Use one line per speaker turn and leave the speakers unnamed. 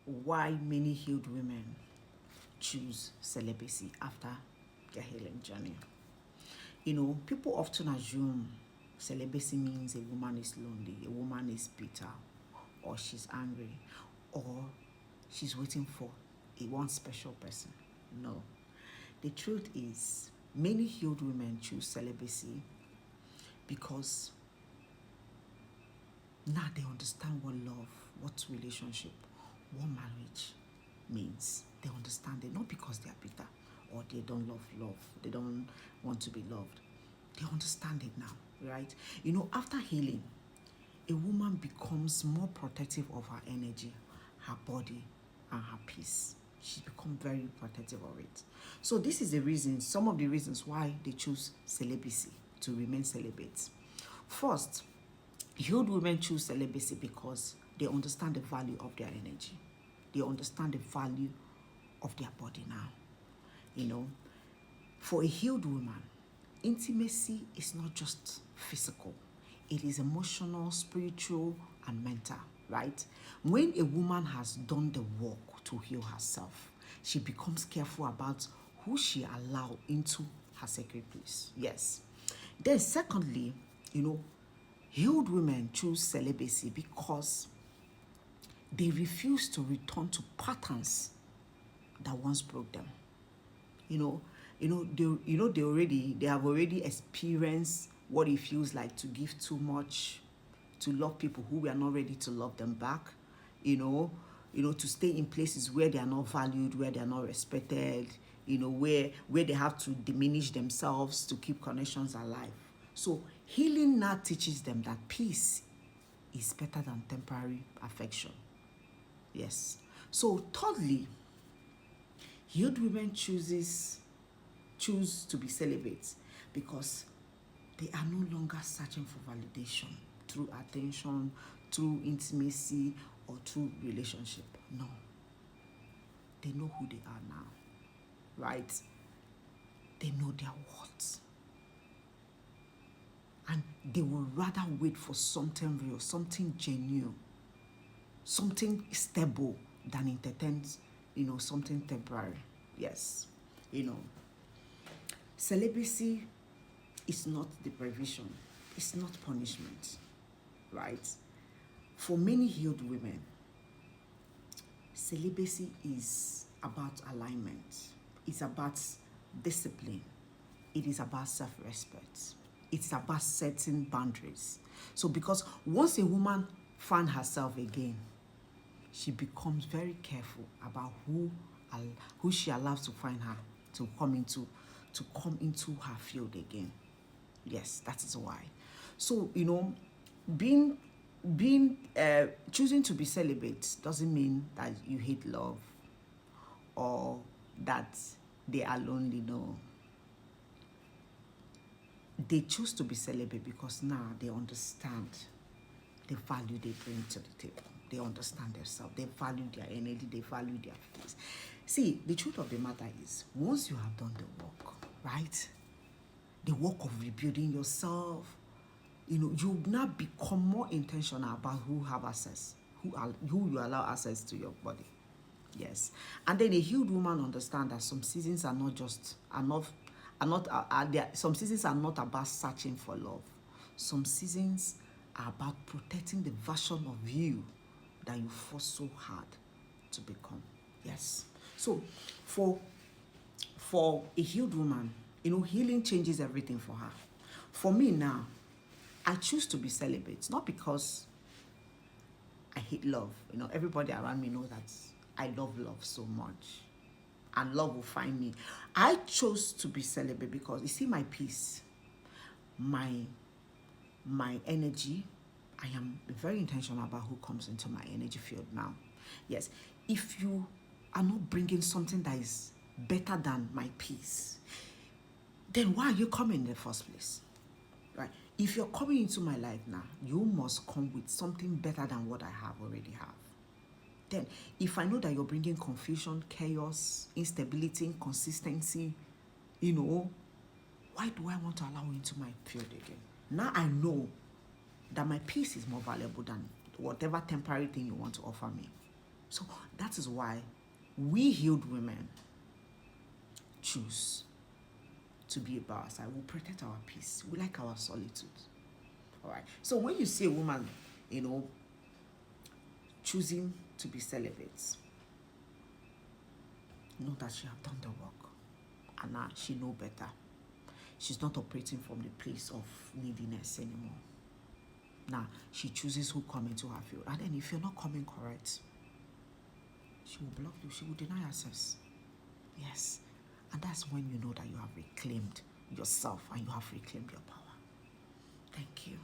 why many healed women choose celibacy after their healing journey. People often assume celibacy means a woman is lonely, a woman is bitter, or she's angry, or she's waiting for a one special person. No. The truth is, many healed women choose celibacy because now they understand what love, what relationship, what marriage means. They understand it, not because they are bitter or they don't love, they don't want to be loved. They understand it now, right? After healing, a woman becomes more protective of her energy, her body, and her peace. She becomes very protective of it. So this is the reason, some of the reasons why they choose celibacy, to remain celibate. First, healed women choose celibacy because they understand the value of their energy. They understand the value of their body now. For a healed woman, intimacy is not just physical. It is emotional, spiritual, and mental, right? When a woman has done the work to heal herself, she becomes careful about who she allows into her sacred place. Yes. Then secondly, healed women choose celibacy because they refuse to return to patterns that once broke them. They have already experienced what it feels like to give too much, to love people who were not ready to love them back, to stay in places where they are not valued, where they are not respected, where they have to diminish themselves to keep connections alive. So healing now teaches them that peace is better than temporary affection. Yes. So thirdly, healed women choose to be celibate because they are no longer searching for validation through attention, through intimacy, or through relationship. No. They know who they are now, right? They know their worth. And they will rather wait for something real, something genuine, something stable than entertain, something temporary. Yes. Celibacy is not deprivation. It's not punishment, right? For many healed women, celibacy is about alignment. It's about discipline. It is about self-respect. It's about setting boundaries. So because once a woman finds herself again, she becomes very careful about who she allows to find her, to come into her field again. Yes, that is why. So, being choosing to be celibate doesn't mean that you hate love or that they are lonely. No. They choose to be celibate because now they understand the value they bring to the table. They understand themselves. They value their energy. They value their peace. See, the truth of the matter is, once you have done the work, right? The work of rebuilding yourself, you now become more intentional about who have access, who you allow access to your body. Yes. And then a healed woman understands that some seasons some seasons are not about searching for love. Some seasons are about protecting the version of you that you fought so hard to become. Yes. So for a healed woman, healing changes everything for her. For me now, I choose to be celibate, not because I hate love. Everybody around me knows that I love love so much. And love will find me. I chose to be celibate because, you see, my peace, my energy, I am very intentional about who comes into my energy field now. Yes. If you are not bringing something that is better than my peace, then why are you coming in the first place? Right? If you're coming into my life now, you must come with something better than what I already have. Then, if I know that you're bringing confusion, chaos, instability, inconsistency, why do I want to allow you into my field again? Now I know that my peace is more valuable than whatever temporary thing you want to offer me. So that is why we healed women choose to be by our side. We protect our peace. We like our solitude. All right. So when you see a woman, choosing to be celibate, know that she have done the work, and now she know better. She's not operating from the place of neediness anymore. Now she chooses who come into her field, and then if you're not coming correct, she will block you. She will deny access. Yes, and that's when you know that you have reclaimed yourself and you have reclaimed your power. Thank you.